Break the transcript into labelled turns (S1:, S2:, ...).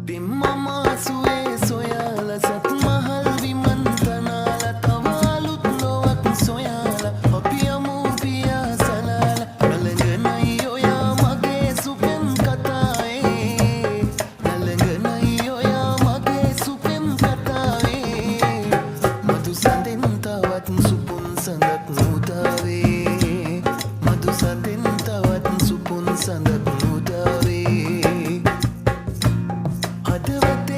S1: පිම්මමාසුවේ සොයාල සත් මහල් විමන්තනාල තව අලුත් ලොවක් සොයාල අපි යමු පියා සලාල නලඟනයි ඔයා මගේ සුපෙම් කතාවේ නලඟනයි ඔයා මගේ සුපෙම් කතාවේ මధు සඳෙන් තවත් සුපුන් සඳක් නුදාවේ මధు සඳෙන් තවත් සුපුන් සඳක් නුදාවේ අදවතේ